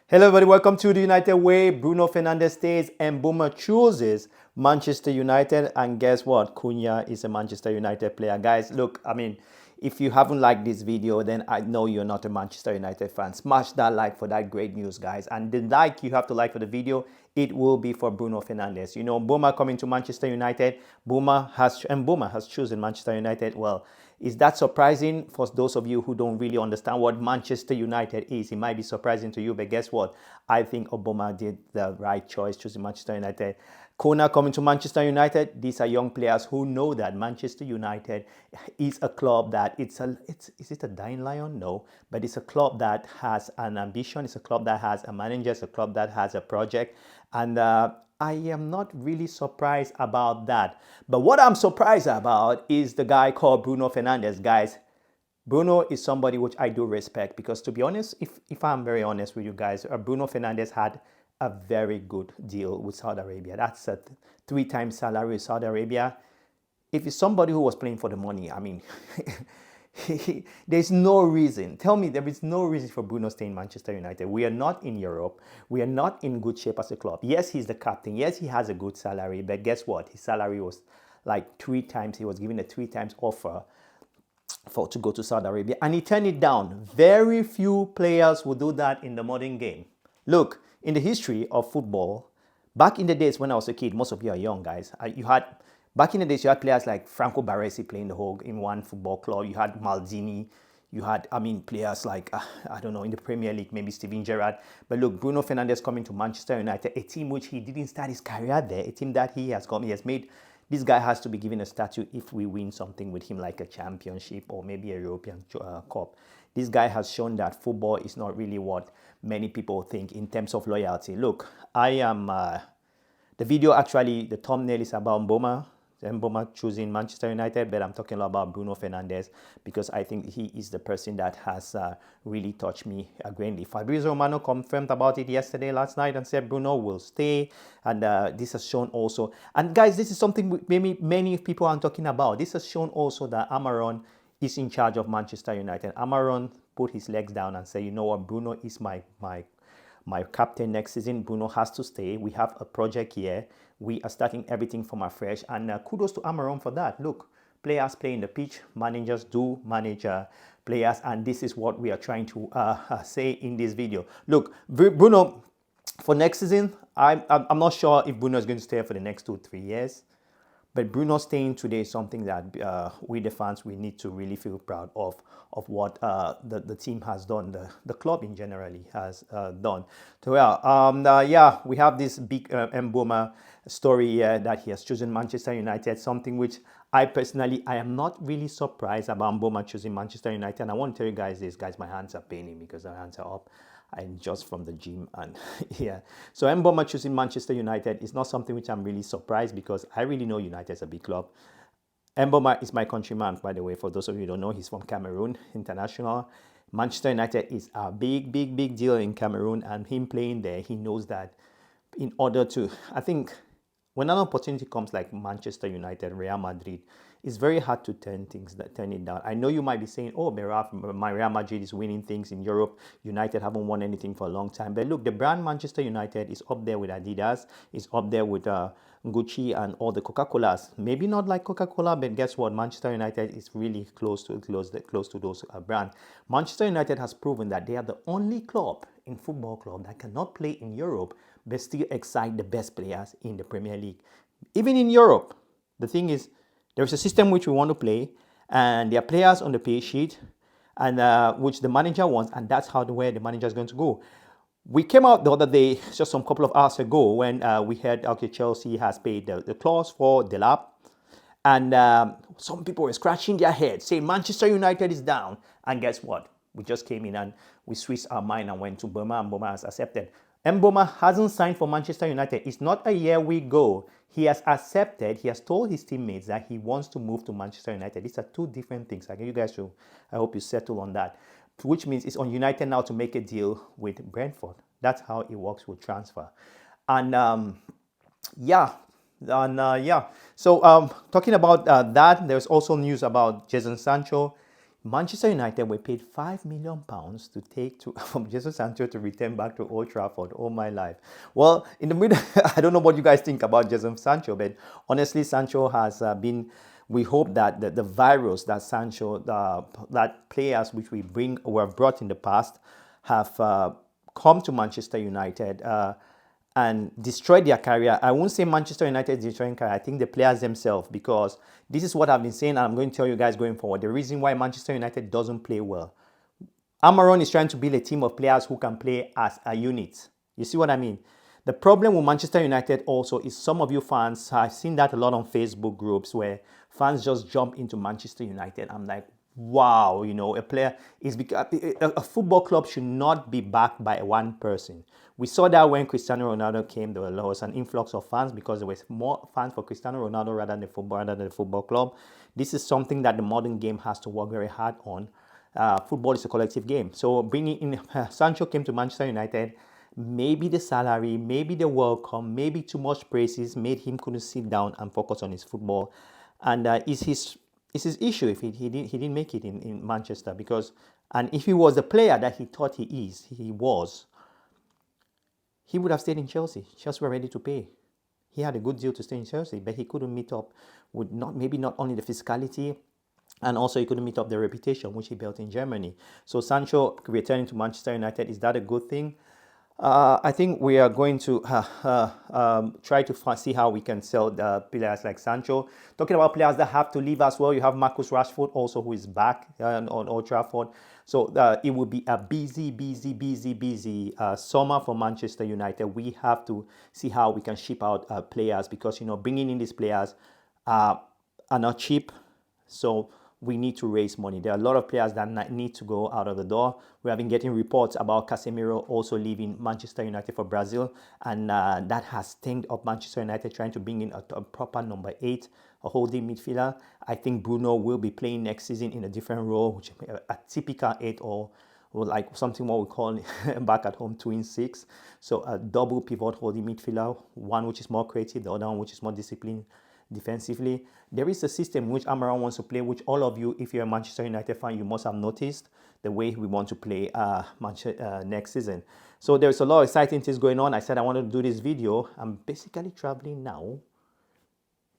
Hello, everybody. Welcome to the United Way. Bruno Fernandes stays and Mbeumo chooses Manchester United. And guess what? Cunha is a Manchester United player. Guys, look, if you haven't liked this video, then I know you're not a Manchester United fan. Smash that like for that great news, guys. And the like you have to like for the video, it will be for Bruno Fernandes. You know, Mbeumo coming to Manchester United. Mbeumo has chosen Manchester United. Well, is that surprising for those of you who don't really understand what Manchester United is? It might be surprising to you, but guess what? I think Obama did the right choice choosing Manchester United. Kona coming to Manchester United. These are young players who know that Manchester United is a club that is it a dying lion? No, but it's a club that has an ambition. It's a club that has a manager. It's a club that has a project, and I am not really surprised about that. But what I'm surprised about is the guy called Bruno Fernandes. Guys, Bruno is somebody which I do respect because, to be honest, if I'm very honest with you guys, Bruno Fernandes had a very good deal with Saudi Arabia. That's a 3 times salary with Saudi Arabia. If it's somebody who was playing for the money, there's no reason. Tell me there is no reason for Bruno staying in Manchester United. We are not in Europe. We are not in good shape as a club. Yes, he's the captain. Yes, he has a good salary. But guess what? His salary was like 3 times. He was given a 3 times offer to go to Saudi Arabia. And he turned it down. Very few players will do that in the modern game. Look, in the history of football, back in the days when I was a kid, most of you are young guys, back in the days, you had players like Franco Baresi playing the whole in one football club. You had Maldini. You had, players like, I don't know, in the Premier League, maybe Steven Gerrard. But look, Bruno Fernandes coming to Manchester United, a team which he didn't start his career there, a team that he has made. This guy has to be given a statue if we win something with him, like a championship or maybe a European Cup. This guy has shown that football is not really what many people think in terms of loyalty. Look, I am... the video actually, the thumbnail is about Mbeumo choosing Manchester United, but I'm talking about Bruno Fernandes because I think he is the person that has really touched me greatly. Fabrizio Romano confirmed about it last night, and said Bruno will stay. And this has shown also, and guys, this is something maybe many people aren't talking about. This has shown also that Amaron is in charge of Manchester United. Amaron put his legs down and said, you know what, Bruno is my captain next season. Bruno has to stay. We have a project here. We are starting everything from afresh. And kudos to Amaron for that. Look, players play in the pitch. Managers do manage players. And this is what we are trying to say in this video. Look, Bruno, for next season, I'm not sure if Bruno is going to stay for the next 2-3 years. But Bruno staying today is something that we, the fans, we need to really feel proud of what the team has done, the club in generally has done. So yeah, we have this big Mbeumo story here that he has chosen Manchester United, something which I am not really surprised about Mbeumo choosing Manchester United. And I want to tell you guys this, guys, my hands are paining because my hands are up. I'm just from the gym, and yeah. So Mbeumo choosing Manchester United is not something which I'm really surprised because I really know United is a big club. Mbeumo is my countryman, by the way. For those of you who don't know, he's from Cameroon, international. Manchester United is a big deal in Cameroon, and him playing there, he knows that in order to, I think, when an opportunity comes like Manchester United, Real Madrid, it's very hard to turn it down. I know you might be saying, oh, my Real Madrid is winning things in Europe. United haven't won anything for a long time. But look, the brand Manchester United is up there with Adidas, is up there with Gucci and all the Coca-Colas. Maybe not like Coca-Cola, but guess what? Manchester United is really close to those brands. Manchester United has proven that they are the only football club that cannot play in Europe but still excite the best players in the Premier League. Even in Europe, the thing is, there's a system which we want to play, and there are players on the pay sheet, and which the manager wants, and that's where the manager is going to go. We came out the other day, just some couple of hours ago, when we heard, okay, Chelsea has paid the clause for Delap, and some people were scratching their heads, saying Manchester United is down. And guess what? We just came in and we switched our mind and went to Mbeumo, and Mbeumo has accepted. Mbeumo hasn't signed for Manchester United. It's not a year we go. He has accepted, he has told his teammates that he wants to move to Manchester United. These are two different things. I hope you settle on that. Which means it's on United now to make a deal with Brentford. That's how it works with transfer. And yeah. So talking about that, there's also news about Jadon Sancho. Manchester United were paid £5 million to take from Jesus Sancho to return back to Old Trafford. Oh my life. Well, in the middle, I don't know what you guys think about Jesus Sancho, but honestly, Sancho has been. We hope that the virus that Sancho, that players which were brought in the past, have come to Manchester United. And destroyed their career. I won't say Manchester United is destroying career. I think the players themselves, because this is what I've been saying, and I'm going to tell you guys going forward. The reason why Manchester United doesn't play well. Amaron is trying to build a team of players who can play as a unit. You see what I mean? The problem with Manchester United also is some of you fans, I've seen that a lot on Facebook groups where fans just jump into Manchester United. I'm like, wow, a player is because a football club should not be backed by one person. We saw that when Cristiano Ronaldo came, there was an influx of fans because there was more fans for Cristiano Ronaldo rather than the football club. This is something that the modern game has to work very hard on. Football is a collective game. So bringing in Sancho came to Manchester United. Maybe the salary, maybe the World Cup, maybe too much praises made him couldn't sit down and focus on his football. And it's his issue if he didn't make it in Manchester, because, and if he was the player that he thought he was, he would have stayed in Chelsea. Chelsea were ready to pay. He had a good deal to stay in Chelsea, but he couldn't meet up with maybe not only the physicality, and also he couldn't meet up the reputation which he built in Germany. So Sancho returning to Manchester United, is that a good thing? I think we are going to try to see how we can sell the players like Sancho. Talking about players that have to leave as well, you have Marcus Rashford also, who is back on Old Trafford. So it will be a busy summer for Manchester United. We have to see how we can ship out players, because bringing in these players are not cheap. So we need to raise money. There are a lot of players that need to go out of the door. We have been getting reports about Casemiro also leaving Manchester United for Brazil, and that has stirred up Manchester United trying to bring in a proper number 8, a holding midfielder. I think Bruno will be playing next season in a different role, which a typical 8, or like something what we call back at home 2-in-6. So a double pivot holding midfielder, one which is more creative, the other one which is more disciplined defensively. There is a system which Amaran wants to play, which all of you, if you're a Manchester United fan, you must have noticed the way we want to play next season. So there's a lot of exciting things going on. I said I wanted to do this video. I'm basically traveling now.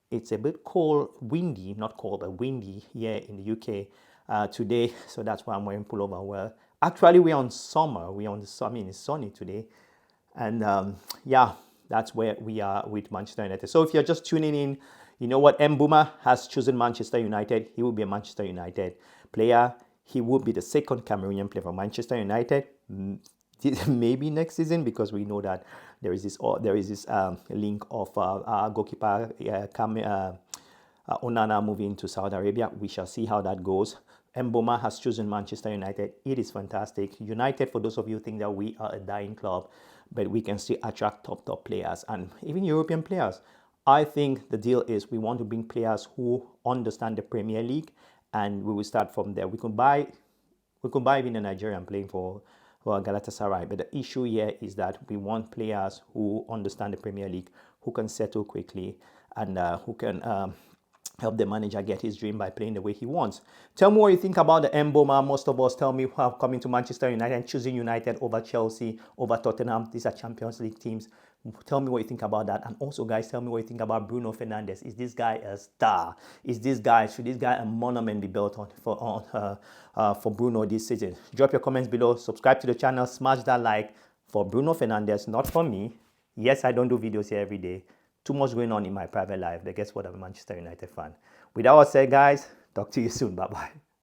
It's a bit cold, windy, not cold, but windy here in the UK today. So that's why I'm wearing pullover. Well, actually, we're on summer. It's sunny today. And yeah, that's where we are with Manchester United. So if you're just tuning in, you know what? Mbeumo has chosen Manchester United. He will be a Manchester United player. He will be the second Cameroonian player for Manchester United. Maybe next season, because we know that there is this link of our goalkeeper Onana moving to Saudi Arabia. We shall see how that goes. Mbeumo has chosen Manchester United. It is fantastic. United, for those of you who think that we are a dying club, but we can still attract top players and even European players. I think the deal is we want to bring players who understand the Premier League, and we will start from there. We could buy even a Nigerian playing for Galatasaray, but the issue here is that we want players who understand the Premier League, who can settle quickly, and who can help the manager get his dream by playing the way he wants. Tell me what you think about the Mbeumo. Most of us tell me how coming to Manchester United and choosing United over Chelsea, over Tottenham. These are Champions League teams. Tell me what you think about that. And also, guys, tell me what you think about Bruno Fernandes. Is this guy a star? Should this guy a monument be built for Bruno this season? Drop your comments below. Subscribe to the channel. Smash that like for Bruno Fernandes, not for me. Yes, I don't do videos here every day. Too much going on in my private life. But guess what? I'm a Manchester United fan. With that all said, guys, talk to you soon. Bye-bye.